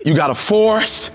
You got a forest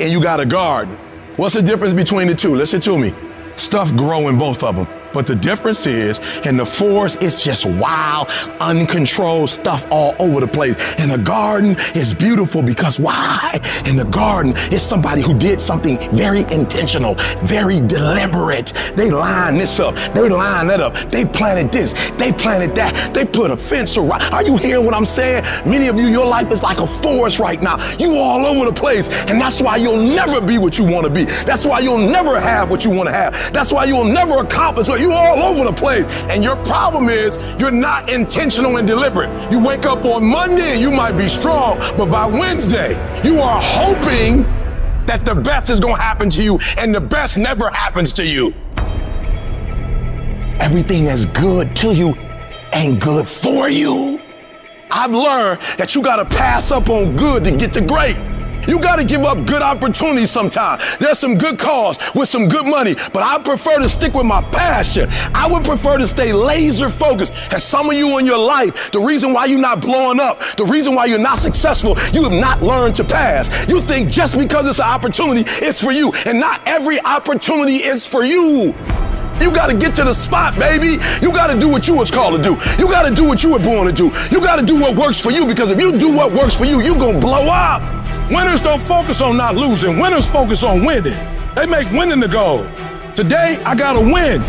and you got a garden. What's the difference between the two? Listen to me. Stuff grow in both of them. But the difference is, in the forest, it's just wild, uncontrolled stuff all over the place. In the garden, it's beautiful because why? In the garden, it's somebody who did something very intentional, very deliberate. They line this up, they line that up, they planted this, they planted that, they put a fence around. Are you hearing what I'm saying? Many of you, your life is like a forest right now. You all over the place, and that's why you'll never be what you want to be. That's why you'll never have what you want to have. That's why you'll never accomplish what you all over the place. And your problem is you're not intentional and deliberate. You wake up on Monday and you might be strong, but by Wednesday, you are hoping that the best is gonna happen to you, and the best never happens to you. Everything that's good to you ain't good for you. I've learned that you gotta pass up on good to get to great. You gotta give up good opportunities sometimes. There's some good cause with some good money, but I prefer to stick with my passion. I would prefer to stay laser focused. And some of you in your life, the reason why you're not blowing up, the reason why you're not successful, you have not learned to pass. You think just because it's an opportunity, it's for you. And not every opportunity is for you. You got to get to the spot, baby. You got to do what you was called to do. You got to do what you were born to do. You got to do what works for you, because if you do what works for you, you're going to blow up. Winners don't focus on not losing. Winners focus on winning. They make winning the goal. Today, I got to win.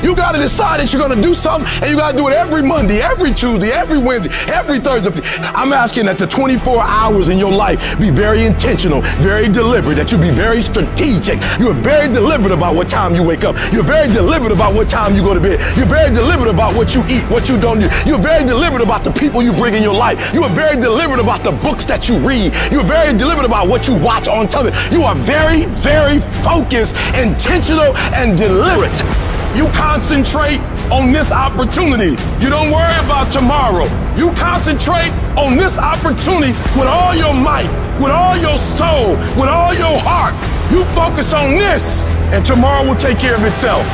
You got to decide that you're going to do something, and you got to do it every Monday, every Tuesday, every Wednesday, every Thursday. I'm asking that the 24 hours in your life be very intentional, very deliberate, that you be very strategic. You're very deliberate about what time you wake up. You're very deliberate about what time you go to bed. You're very deliberate about what you eat, what you don't do. You're very deliberate about the people you bring in your life. You are very deliberate about the books that you read. You're very deliberate about what you watch on television. You are very, very focused, intentional, and deliberate. You concentrate on this opportunity. You don't worry about tomorrow. You concentrate on this opportunity with all your might, with all your soul, with all your heart. You focus on this, and tomorrow will take care of itself.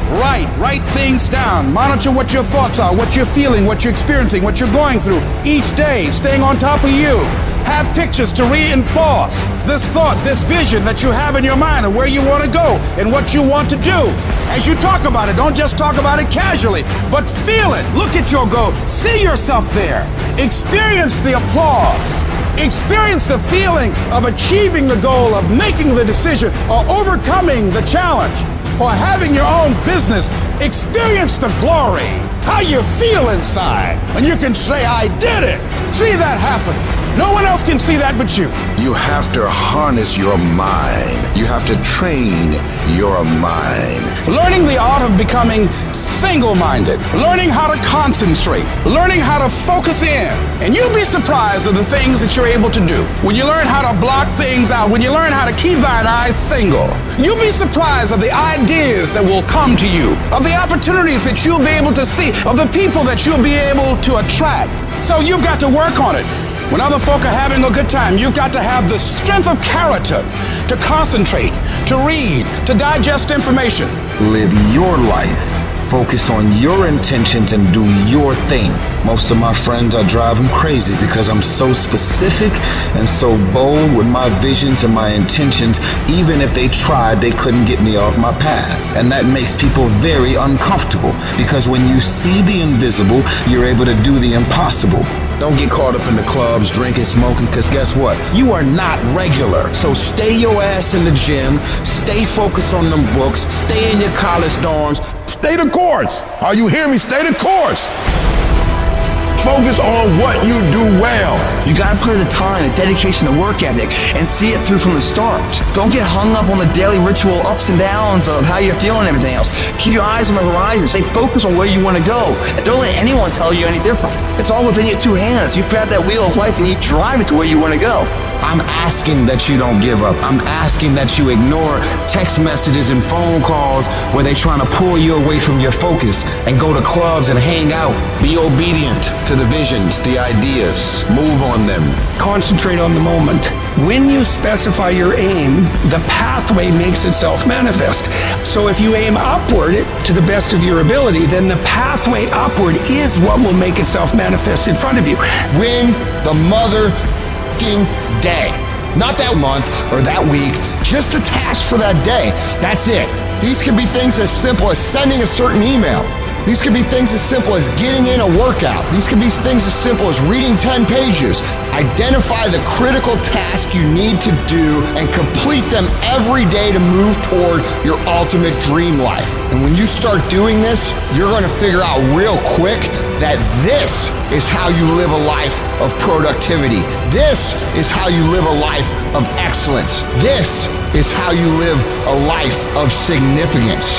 Write things down. Monitor what your thoughts are, what you're feeling, what you're experiencing, what you're going through each day, staying on top of you. Have pictures to reinforce this thought, this vision that you have in your mind of where you want to go and what you want to do. As you talk about it, don't just talk about it casually, but feel it. Look at your goal. See yourself there. Experience the applause. Experience the feeling of achieving the goal, of making the decision, or overcoming the challenge, or having your own business. Experience the glory, how you feel inside. And you can say, I did it. See that happening. No one else can see that but you. You have to harness your mind. You have to train your mind. Learning the art of becoming single-minded. Learning how to concentrate. Learning how to focus in. And you'll be surprised of the things that you're able to do. When you learn how to block things out, when you learn how to keep thine eyes single, you'll be surprised of the ideas that will come to you, of the opportunities that you'll be able to see, of the people that you'll be able to attract. So you've got to work on it. When other folk are having a good time, you've got to have the strength of character to concentrate, to read, to digest information. Live your life. Focus on your intentions and do your thing. Most of my friends are driving crazy because I'm so specific and so bold with my visions and my intentions. Even if they tried, they couldn't get me off my path. And that makes people very uncomfortable, because when you see the invisible, you're able to do the impossible. Don't get caught up in the clubs, drinking, smoking, because guess what? You are not regular. So stay your ass in the gym, stay focused on them books, stay in your college dorms. Stay the course. Are you hearing me? Stay the course. Focus on what you do well. You gotta put in the time, the dedication, the work ethic, and see it through from the start. Don't get hung up on the daily ritual ups and downs of how you're feeling and everything else. Keep your eyes on the horizon. Stay focused on where you want to go. And don't let anyone tell you any different. It's all within your two hands. You grab that wheel of life and you drive it to where you want to go. I'm asking that you don't give up. I'm asking that you ignore text messages and phone calls where they're trying to pull you away from your focus, and go to clubs and hang out. Be obedient to the visions, the ideas. Move on them. Concentrate on the moment. When you specify your aim, the pathway makes itself manifest. So if you aim upward to the best of your ability, then the pathway upward is what will make itself manifest in front of you. Win the mother fucking day. Not that month or that week, just a task for that day. That's it. These can be things as simple as sending a certain email. These can be things as simple as getting in a workout. These can be things as simple as reading 10 pages. Identify the critical task you need to do and complete them every day to move toward your ultimate dream life. And when you start doing this, you're going to figure out real quick that this is how you live a life of productivity. This is how you live a life of excellence. This is how you live a life of significance.